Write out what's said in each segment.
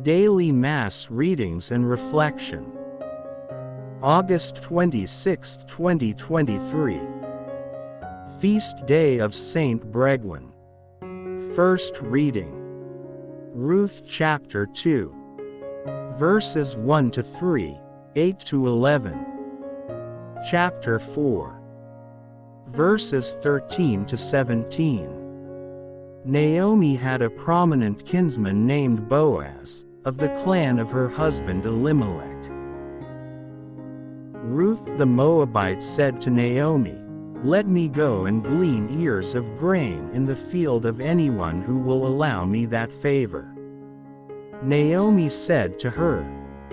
Daily Mass Readings and Reflection. August 26, 2023. Feast Day of Saint Bregwan. First reading. Ruth chapter 2. Verses 1 to 3, 8 to 11. Chapter 4. Verses 13 to 17. Naomi had a prominent kinsman named Boaz, of the clan of her husband Elimelech. Ruth the Moabite said to Naomi, "Let me go and glean ears of grain in the field of anyone who will allow me that favor." Naomi said to her,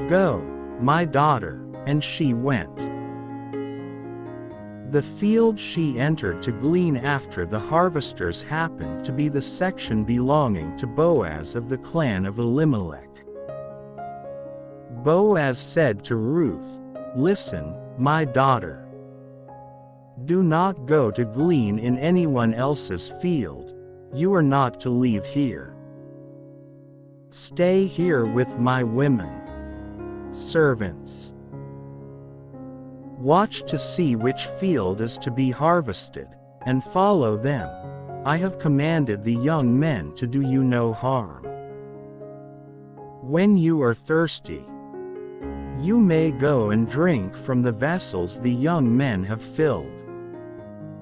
"Go, my daughter," and she went. The field she entered to glean after the harvesters happened to be the section belonging to Boaz of the clan of Elimelech. Boaz said to Ruth, "Listen, my daughter. Do not go to glean in anyone else's field. You are not to leave here. Stay here with my women, servants. Watch to see which field is to be harvested, and follow them. I have commanded the young men to do you no harm. When you are thirsty, you may go and drink from the vessels the young men have filled."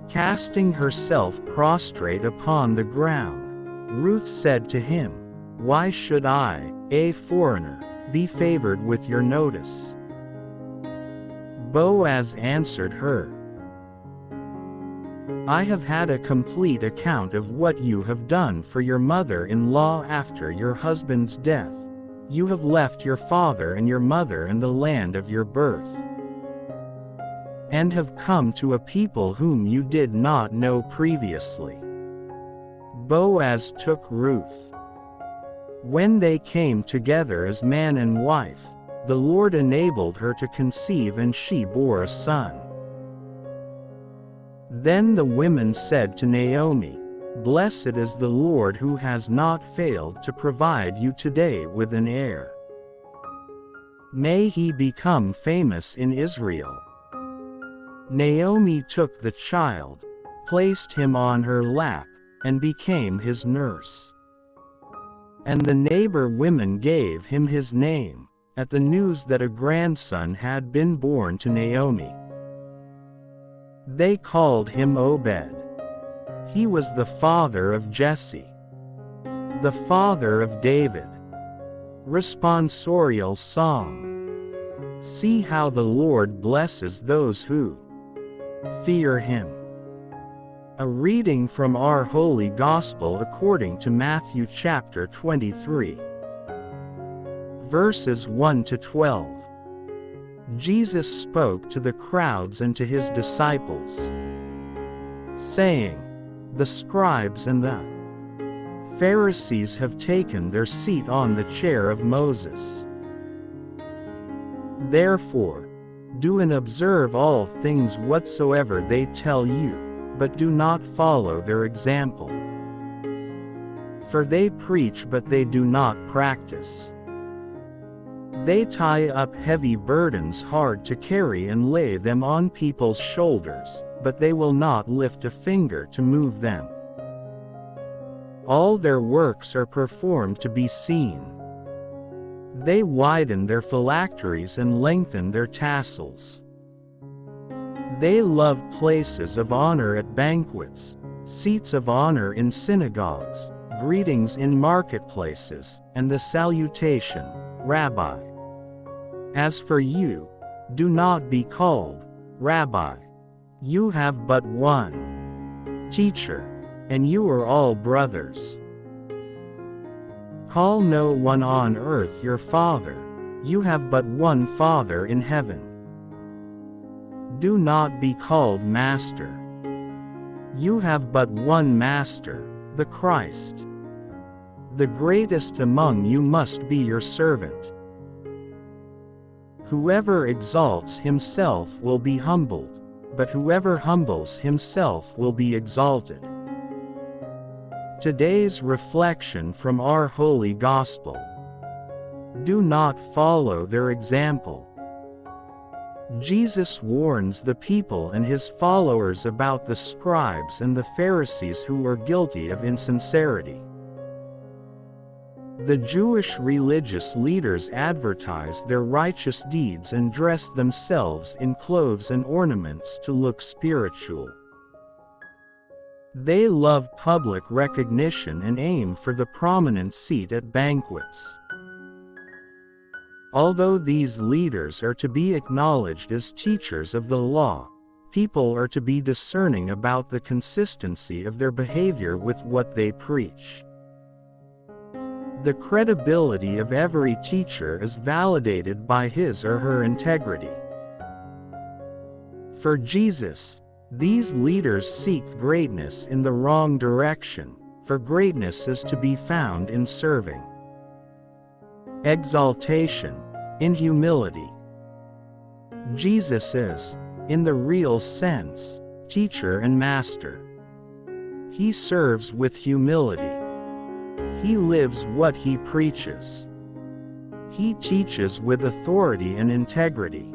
Casting herself prostrate upon the ground, Ruth said to him, "Why should I, a foreigner, be favored with your notice?" Boaz answered her, "I have had a complete account of what you have done for your mother-in-law after your husband's death. You have left your father and your mother and the land of your birth, and have come to a people whom you did not know previously." Boaz took Ruth. When they came together as man and wife, the Lord enabled her to conceive and she bore a son. Then the women said to Naomi, "Blessed is the Lord who has not failed to provide you today with an heir. May he become famous in Israel." Naomi took the child, placed him on her lap, and became his nurse. And the neighbor women gave him his name, at the news that a grandson had been born to Naomi. They called him Obed. He was the father of Jesse, the father of David. Responsorial Song. See how the Lord blesses those who fear him. A reading from our Holy Gospel according to Matthew chapter 23. Verses 1 to 12. Jesus spoke to the crowds and to his disciples, saying, "The scribes and the Pharisees have taken their seat on the chair of Moses. Therefore, do and observe all things whatsoever they tell you, but do not follow their example. For they preach but they do not practice. They tie up heavy burdens hard to carry and lay them on people's shoulders, but they will not lift a finger to move them. All their works are performed to be seen. They widen their phylacteries and lengthen their tassels. They love places of honor at banquets, seats of honor in synagogues, greetings in marketplaces, and the salutation, 'Rabbi.' As for you, do not be called, 'Rabbi.' You have but one teacher, and you are all brothers. Call no one on earth your father, you have but one Father in heaven. Do not be called master. You have but one Master, the Christ. The greatest among you must be your servant. Whoever exalts himself will be humbled, but whoever humbles himself will be exalted." Today's reflection from our Holy Gospel. Do not follow their example. Jesus warns the people and his followers about the scribes and the Pharisees who were guilty of insincerity. The Jewish religious leaders advertised their righteous deeds and dressed themselves in clothes and ornaments to look spiritual. They love public recognition and aim for the prominent seat at banquets. Although these leaders are to be acknowledged as teachers of the law, people are to be discerning about the consistency of their behavior with what they preach. The credibility of every teacher is validated by his or her integrity. For Jesus, these leaders seek greatness in the wrong direction, for greatness is to be found in serving. Exaltation, in humility. Jesus is, in the real sense, teacher and master. He serves with humility. He lives what he preaches. He teaches with authority and integrity.